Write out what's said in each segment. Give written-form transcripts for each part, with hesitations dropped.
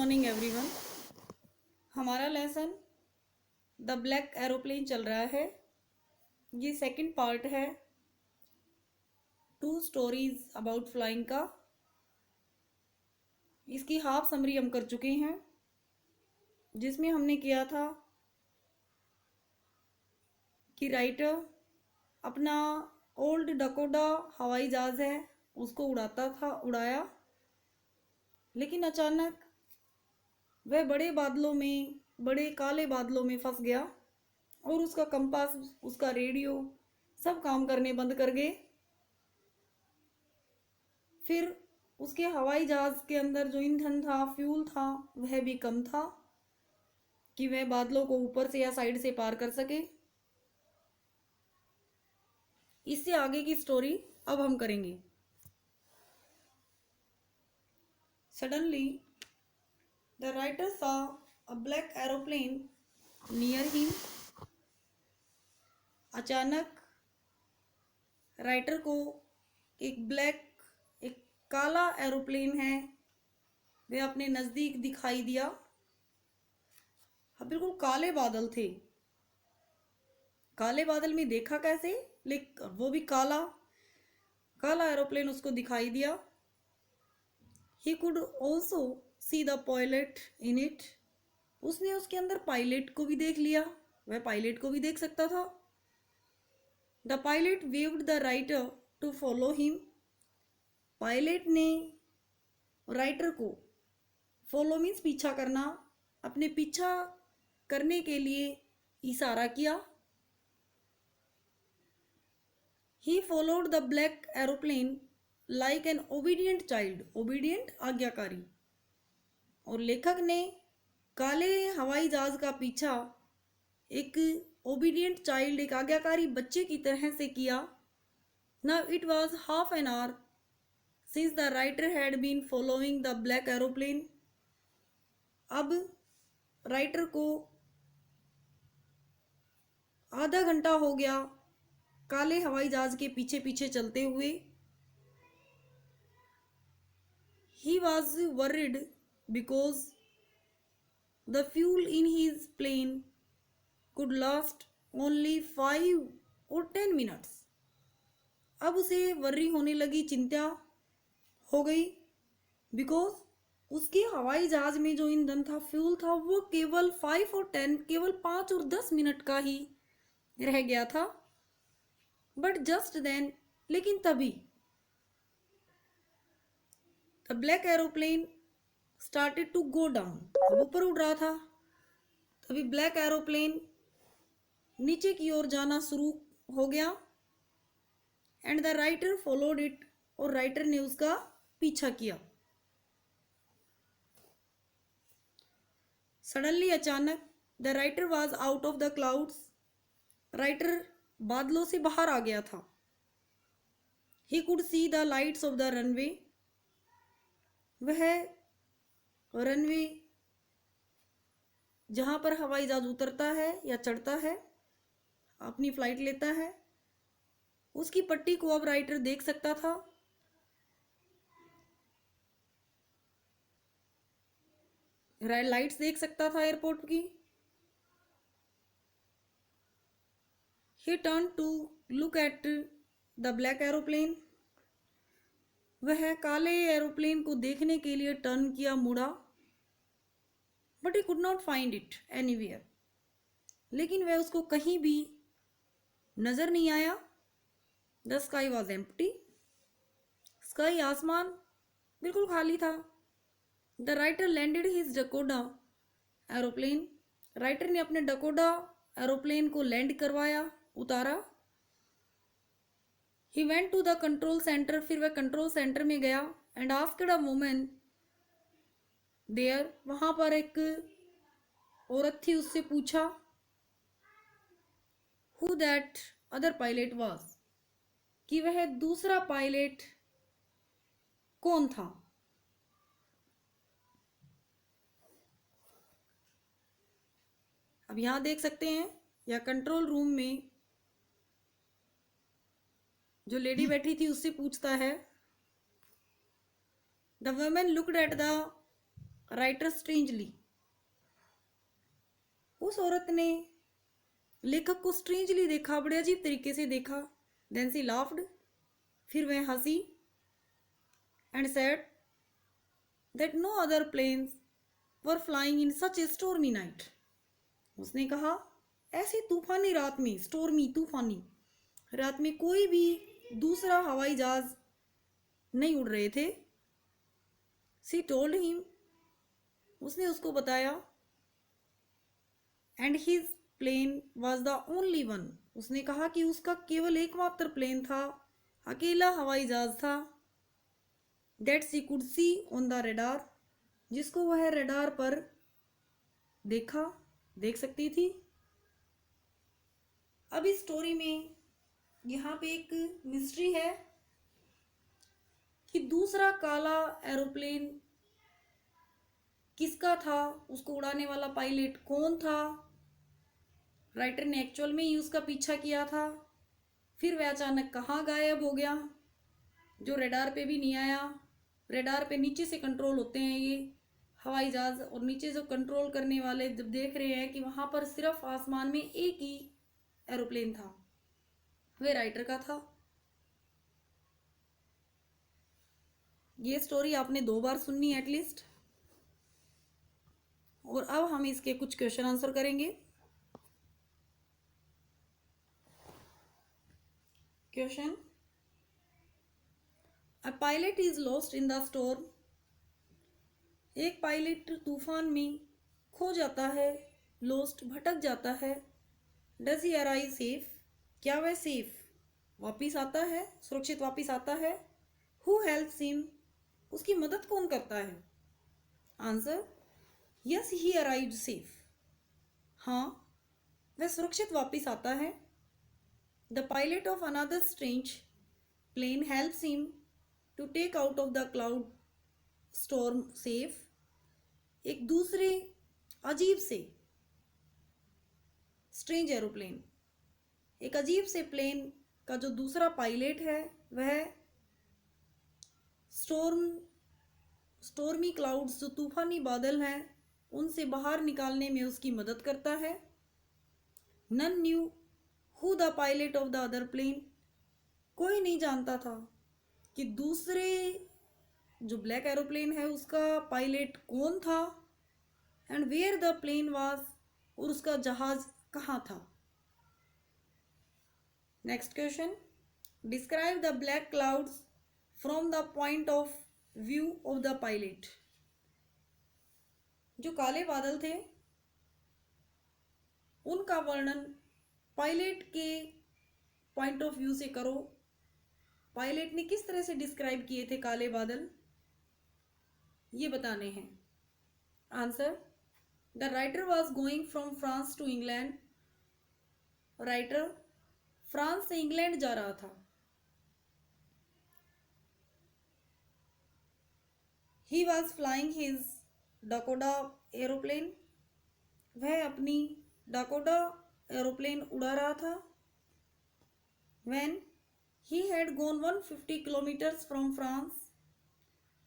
Morning everyone. हमारा lesson the black aeroplane चल रहा है। ये सेकंड पार्ट है टू स्टोरीज अबाउट फ्लाइंग का। इसकी हाफ समरी हम कर चुके हैं, जिसमें हमने किया था कि राइटर अपना ओल्ड डकोटा हवाई जहाज है उसको उड़ाया, लेकिन अचानक वह बड़े काले बादलों में फंस गया और उसका कंपास, उसका रेडियो सब काम करने बंद कर गए। फिर उसके हवाई जहाज के अंदर जो ईंधन था, फ्यूल था, वह भी कम था कि वह बादलों को ऊपर से या साइड से पार कर सके। इससे आगे की स्टोरी अब हम करेंगे। Suddenly the writer saw a black aeroplane near him. अचानक राइटर को एक काला एरोप्लेन है वह अपने नजदीक दिखाई दिया। बिल्कुल काले बादल थे। काले बादल में देखा कैसे, लेकिन वो भी काला काला एरोप्लेन उसको दिखाई दिया। He could also see the pilot in it. उसने उसके अंदर पायलट को भी देख लिया, वह पायलट को भी देख सकता था। The pilot waved the writer to follow him. Pilot ने राइटर को, फॉलो मीन्स पीछा करना, अपने पीछा करने के लिए इशारा किया। He followed the black aeroplane like an obedient child. Obedient आज्ञाकारी। और लेखक ने काले हवाई जहाज का पीछा एक ओबीडियंट चाइल्ड, एक आज्ञाकारी बच्चे की तरह से किया। Now it was half an hour since the writer had been following the black aeroplane. अब राइटर को आधा घंटा हो गया काले हवाई जहाज के पीछे पीछे चलते हुए। He was worried because the fuel in his plane could last only 5 or 10 minutes. अब उसे वर्री होने लगी, चिंता हो गई, बिकॉज उसके हवाई जहाज में जो ईंधन था, फ्यूल था, वो केवल 5 और 10, केवल 5 और 10 मिनट का ही रह गया था। बट जस्ट देन, लेकिन तभी the black aeroplane started to go down. अब ऊपर उड़ रहा था, तभी ब्लैक एरोप्लेन नीचे की ओर जाना शुरू हो गया। And the writer followed it. और राइटर ने उसका पीछा किया। सडनली, अचानक, the writer was out of the clouds. Writer बादलों से बाहर आ गया था। He could see the lights off the runway. वह रनवे जहां पर हवाई जहाज उतरता है या चढ़ता है, अपनी फ्लाइट लेता है, उसकी पट्टी को अब राइटर देख सकता था। लाइट्स देख सकता था एयरपोर्ट की। He turned to look at the black aeroplane. वह काले एरोप्लेन को देखने के लिए टर्न किया, मुड़ा। But he could not find it anywhere. लेकिन वह उसको कहीं भी नजर नहीं आया। The sky was empty. Sky, आसमान, बिल्कुल खाली था। The writer landed his Dakota aeroplane. Writer ने अपने डकोटा एरोप्लेन को लैंड करवाया, उतारा। He went to the control center. फिर वह कंट्रोल सेंटर में गया। And after a moment there, वहां पर एक औरत थी, उससे पूछा who that other pilot was, कि वह दूसरा पायलट कौन था। अब यहां देख सकते हैं, या कंट्रोल रूम में जो लेडी बैठी थी उससे पूछता है। The women looked at the writer strangely, उस औरत ने लेखक को स्ट्रेंजली देखा, बड़े अजीब तरीके से देखा। देन सी लाफ्ड, फिर वह हंसी। And said that no other planes were flying in such a stormy night. उसने कहा ऐसी तूफानी रात में, स्टोर्मी तूफानी रात में कोई भी दूसरा हवाई जहाज नहीं उड़ रहे थे। सी टोल्ड हिम, उसने उसको बताया। And his plane was the only one, उसने कहा कि उसका केवल एकमात्र प्लेन था, अकेला हवाई जहाज था। That she could see on the radar, जिसको वह रेडार पर देख सकती थी। अब इस स्टोरी में यहाँ पे एक मिस्ट्री है कि दूसरा काला एरोप्लेन किसका था, उसको उड़ाने वाला पायलट कौन था। राइटर ने एक्चुअल में ही उसका पीछा किया था, फिर वह अचानक कहाँ गायब हो गया, जो रेडार पे भी नहीं आया। रेडार पे नीचे से कंट्रोल होते हैं ये हवाई जहाज, और नीचे जो कंट्रोल करने वाले जब देख रहे हैं कि वहां पर सिर्फ आसमान में एक ही एरोप्लेन था, वह राइटर का था। ये स्टोरी आपने 2 बार सुननी एटलीस्ट। और अब हम इसके कुछ क्वेश्चन आंसर करेंगे। Question, a pilot is lost in the storm, एक पायलट तूफान में खो जाता है, लॉस्ट भटक जाता है। डज ही अराइव सेफ, क्या वह सेफ वापिस आता है, सुरक्षित वापिस आता है। हु हेल्प्स हिम, उसकी मदद कौन करता है। Answer, yes he arrived safe, हाँ वह सुरक्षित वापिस आता है। The pilot of another strange plane helps him to take out of the cloud storm safe, एक दूसरे अजीब से स्ट्रेंज एरोप्लेन, एक अजीब से प्लेन का जो दूसरा पायलट है वह स्टोर्मी क्लाउड्स, जो तूफानी बादल हैं, उनसे बाहर निकालने में उसकी मदद करता है। None knew who the pilot of the other plane, कोई नहीं जानता था कि दूसरे जो ब्लैक एरोप्लेन है उसका पायलट कौन था। And where the plane was, और उसका जहाज कहाँ था। Next question, describe the black clouds from the point of view of the pilot, जो काले बादल थे उनका वर्णन पायलट के पॉइंट ऑफ व्यू से करो। पायलट ने किस तरह से डिस्क्राइब किए थे काले बादल, ये बताने हैं। Answer, the writer was going from France to England, writer France से इंग्लैंड जा रहा था। He was flying his Dakota aeroplane, वह अपनी डाकोटा एरोप्लेन उड़ा रहा था। When he had gone 150 kilometres from France,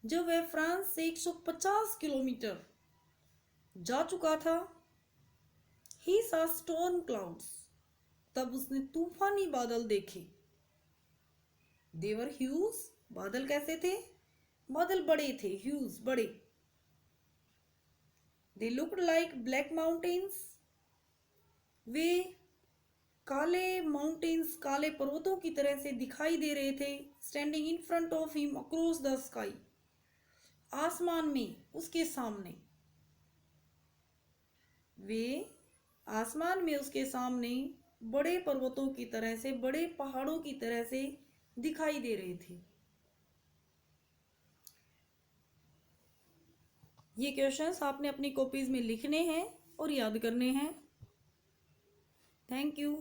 जब वह फ्रांस से 150 किलोमीटर जा चुका था। ही सॉ स्टॉर्म क्लाउड्स, तब उसने तूफानी बादल देखे। दे वर ह्यूज, बादल कैसे थे, बादल बड़े थे, ह्यूज बड़े। They looked like black mountains, वे काले माउंटेन्स, काले पर्वतों की तरह से दिखाई दे रहे थे। Standing in front of him across the sky, आसमान में उसके सामने, वे आसमान में उसके सामने बड़े पर्वतों की तरह से, बड़े पहाड़ों की तरह से दिखाई दे रहे थे। ये क्वेश्चंस आपने अपनी कॉपीज में लिखने हैं और याद करने हैं। Thank you.